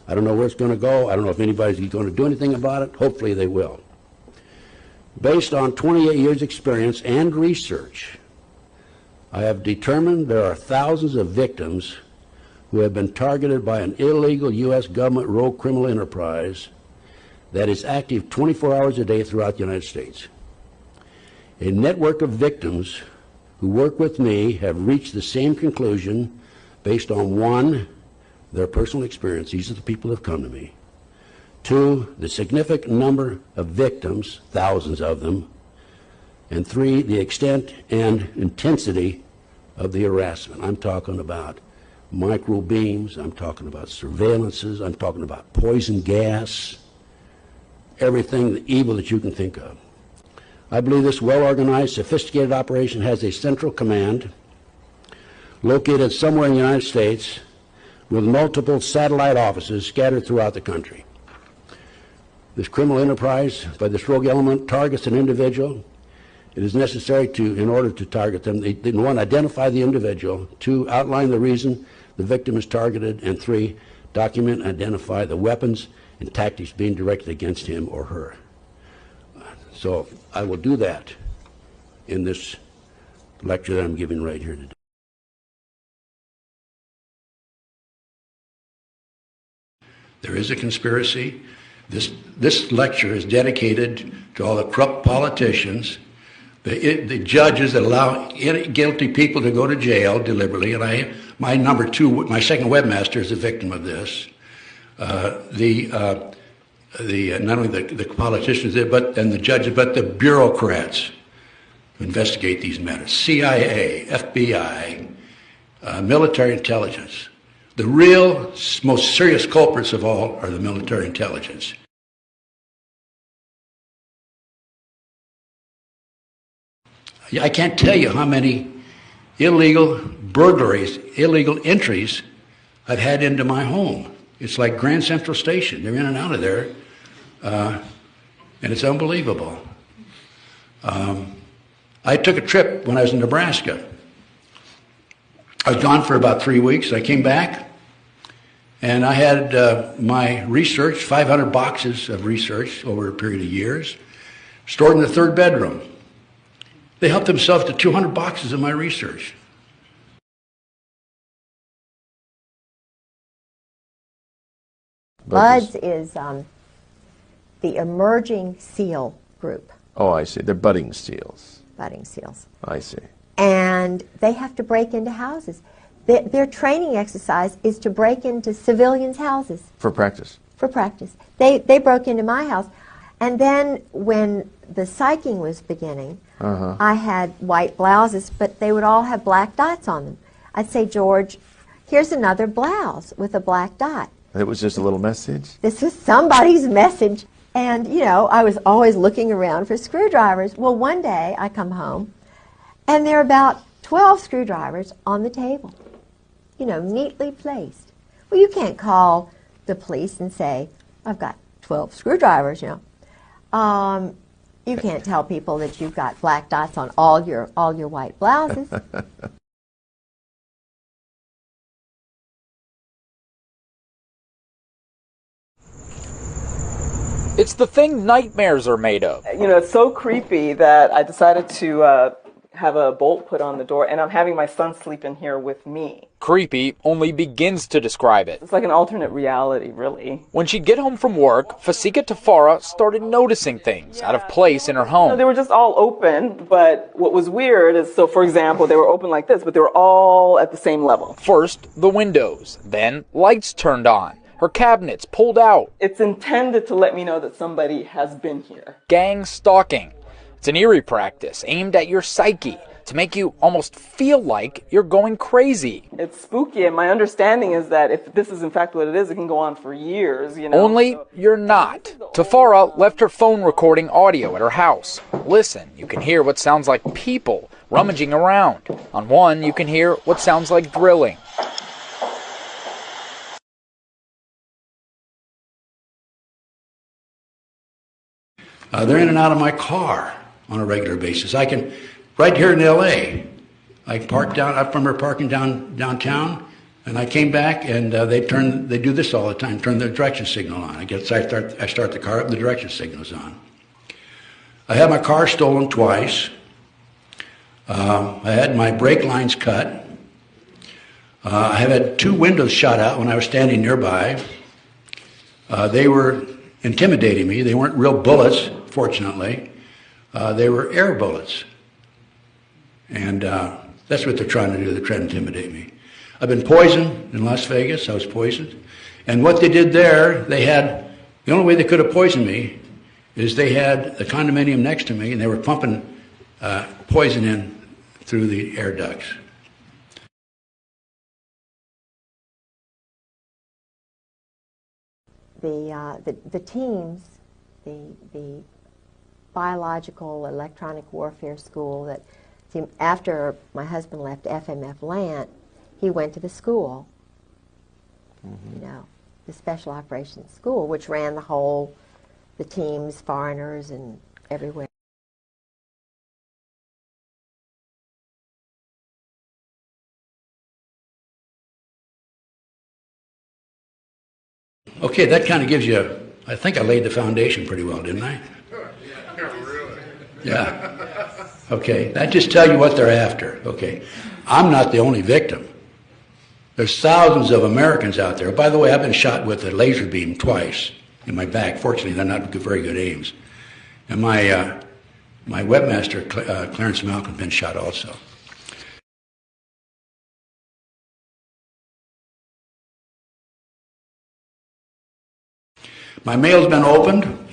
I don't know where it's going to go. I don't know if anybody's going to do anything about it. Hopefully they will. Based on 28 years experience and research, I have determined there are thousands of victims who have been targeted by an illegal U.S. government rogue criminal enterprise that is active 24 hours a day throughout the United States. A network of victims who work with me have reached the same conclusion based on, 1, their personal experience. These are the people who have come to me. 2, the significant number of victims, thousands of them. And 3, the extent and intensity of the harassment. I'm talking about micro beams, I'm talking about surveillances, I'm talking about poison gas, everything, the evil that you can think of. I believe this well-organized, sophisticated operation has a central command located somewhere in the United States with multiple satellite offices scattered throughout the country. This criminal enterprise by this rogue element targets an individual. It is necessary to, in order to target them, they 1, identify the individual, 2, outline the reason the victim is targeted, and 3, document and identify the weapons and tactics being directed against him or her. So I will do that in this lecture that I'm giving right here today. There is a conspiracy. This lecture is dedicated to all the corrupt politicians, the judges that allow guilty people to go to jail deliberately, and my number 2, my second webmaster is a victim of this. Not only the politicians and the judges, but the bureaucrats who investigate these matters. CIA, FBI, military intelligence. The real, most serious culprits of all are the military intelligence. I can't tell you how many illegal burglaries, illegal entries I've had into my home. It's like Grand Central Station. They're in and out of there, and it's unbelievable. I took a trip when I was in Nebraska. I was gone for about 3 weeks. I came back, and I had my research, 500 boxes of research over a period of years, stored in the 3rd bedroom. They helped themselves to 200 boxes of my research. Buds is the emerging SEAL group. Oh, I see. They're budding SEALs. Budding SEALs. I see. And they have to break into houses. Their training exercise is to break into civilians' houses. For practice? For practice. They broke into my house. And then when the psyching was beginning, I had white blouses, but they would all have black dots on them. I'd say, George, here's another blouse with a black dot. It was just a little message? This is somebody's message. And, you know, I was always looking around for screwdrivers. Well, one day I come home, and there are about 12 screwdrivers on the table, you know, neatly placed. Well, you can't call the police and say, I've got 12 screwdrivers, you know. You can't tell people that you've got black dots on all your white blouses. It's the thing nightmares are made of. You know, it's so creepy that I decided to have a bolt put on the door, and I'm having my son sleep in here with me. Creepy only begins to describe it. It's like an alternate reality, really. When she'd get home from work, Fasika Tafara started noticing things out of place in her home. You know, they were just all open, but what was weird is, so for example, they were open like this, but they were all at the same level. First, the windows, then lights turned on. Her cabinets pulled out. It's intended to let me know that somebody has been here. Gang stalking. It's an eerie practice aimed at your psyche to make you almost feel like you're going crazy. It's spooky, and my understanding is that if this is in fact what it is, it can go on for years, you know. Only you're not. Tafara left her phone recording audio at her house. Listen, you can hear what sounds like people rummaging around. On one, you can hear what sounds like drilling. They're in and out of my car on a regular basis. I can, right here in L.A., I park down, I remember parking downtown, And I came back, and they do this all the time, turn the direction signal on. I start the car up, the direction signal's on. I had my car stolen twice. I had my brake lines cut. I have had 2 windows shot out when I was standing nearby. They were intimidating me. They weren't real bullets, fortunately. They were air bullets. And that's what they're trying to do. They're trying to intimidate me. I've been poisoned in Las Vegas. I was poisoned. And what they did there, the only way they could have poisoned me is they had the condominium next to me, and they were pumping poison in through the air ducts. The teams, the biological electronic warfare school that after my husband left FMF Lant, he went to the school, you know, the Special Operations School, which ran the teams, foreigners, and everywhere. Okay, that kind of gives you, I think I laid the foundation pretty well, didn't I? Yeah. Okay, that just tells you what they're after. Okay, I'm not the only victim. There's thousands of Americans out there. By the way, I've been shot with a laser beam twice in my back. Fortunately, they're not very good aims. And my webmaster, Clarence Malcolm, been shot also. My mail's been opened,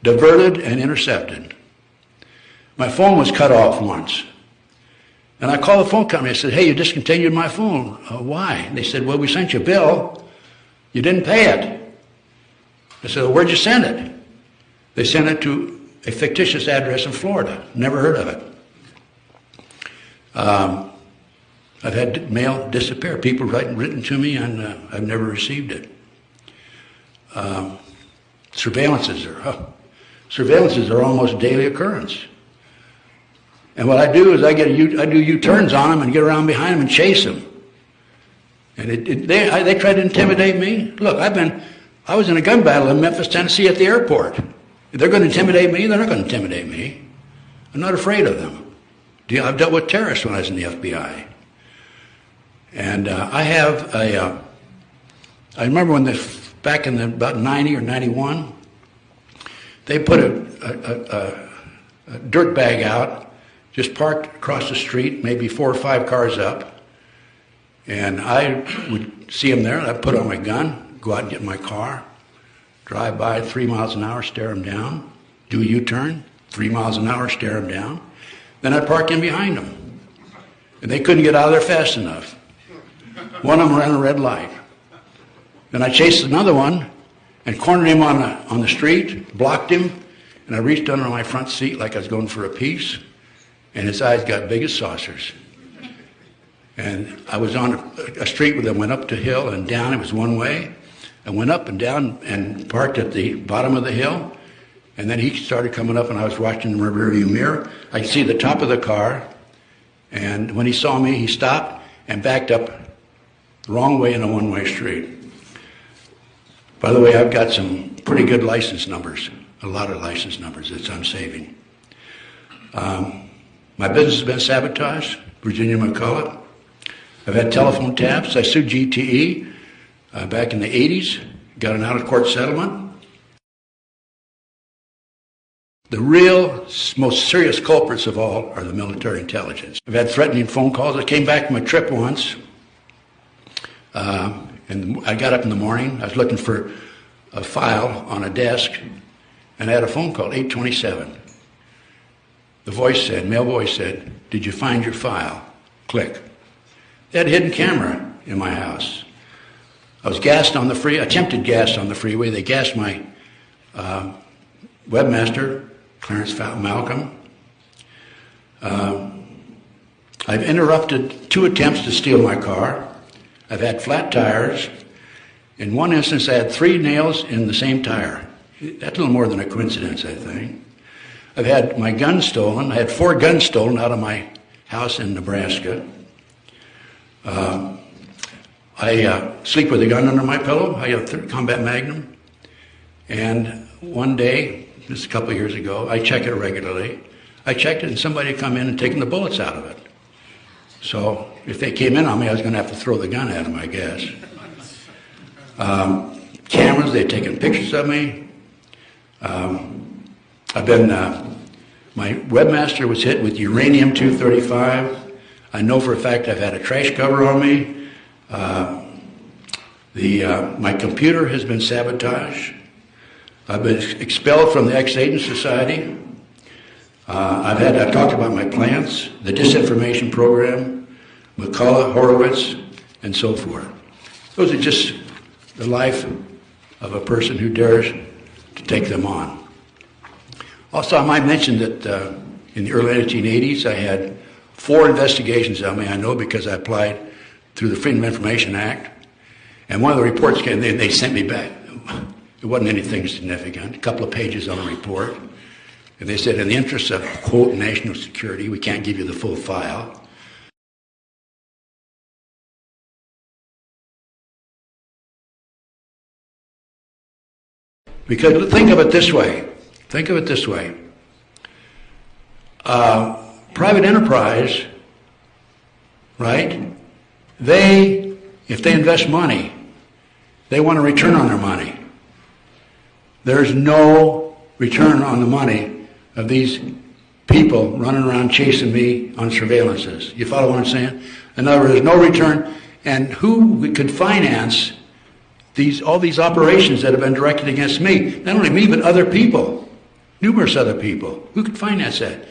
diverted, and intercepted. My phone was cut off once. And I called the phone company. I said, hey, you discontinued my phone. Why? And they said, well, we sent you a bill. You didn't pay it. I said, well, where'd you send it? They sent it to a fictitious address in Florida. Never heard of it. I've had mail disappear. People written to me, and I've never received it. Surveillances are almost a daily occurrence. And what I do is I do U-turns on them and get around behind them and chase them. And they try to intimidate me. Look, I was in a gun battle in Memphis, Tennessee at the airport. If they're going to intimidate me, they're not going to intimidate me. I'm not afraid of them. I've dealt with terrorists when I was in the FBI. And I remember when back in about 90 or 91, they put a dirt bag out, just parked across the street, maybe 4 or 5 cars up. And I would see them there, and I'd put on my gun, go out and get in my car, drive by 3 miles an hour, stare them down, do a U-turn, 3 miles an hour, stare them down. Then I'd park in behind them. And they couldn't get out of there fast enough. One of them ran a red light. Then I chased another one and cornered him on the street, blocked him, and I reached under my front seat like I was going for a piece, and his eyes got big as saucers. And I was on a street that went up the hill and down. It was one way. I went up and down and parked at the bottom of the hill, and then he started coming up, and I was watching the rearview mirror. I could see the top of the car, and when he saw me, he stopped and backed up the wrong way in a one-way street. By the way, I've got some pretty good license numbers, a lot of license numbers that I'm saving. My business has been sabotaged, Virginia McCullough. I've had telephone taps. I sued GTE back in the 80s, got an out-of-court settlement. The real, most serious culprits of all are the military intelligence. I've had threatening phone calls. I came back from a trip once, and I got up in the morning. I was looking for a file on a desk, and I had a phone call, 827. The voice said, male voice said, did you find your file? Click. They had a hidden camera in my house. I was gassed on the freeway, attempted gas on the freeway. They gassed my webmaster, Clarence Malcolm. I've interrupted 2 attempts to steal my car. I've had flat tires. In one instance, I had 3 nails in the same tire. That's a little more than a coincidence, I think. I've had my guns stolen. I had 4 guns stolen out of my house in Nebraska. I sleep with a gun under my pillow. I have a .30 Combat Magnum. And one day, just a couple of years ago, I check it regularly. I checked it and somebody had come in and taken the bullets out of it. So if they came in on me, I was going to have to throw the gun at them, I guess. Cameras, they've taken pictures of me. I've been, my webmaster was hit with uranium-235. I know for a fact I've had a trash cover on me. My computer has been sabotaged. I've been expelled from the Ex-Agent Society. I've talked about my plants, the disinformation program, McCullough, Horowitz, and so forth. Those are just the life of a person who dares to take them on. Also, I might mention that in the early 1980s, I had 4 investigations on me. I know because I applied through the Freedom of Information Act. And one of the reports came, they sent me back. It wasn't anything significant, a couple of pages on the report. And they said, in the interest of, quote, national security, we can't give you the full file. Because think of it this way. Think of it this way. Private enterprise, right? If they invest money, they want a return on their money. There's no return on the money of these people running around chasing me on surveillances. You follow what I'm saying? In other words, there's no return. And who could finance all these operations that have been directed against me? Not only me, but other people, numerous other people. Who could finance that?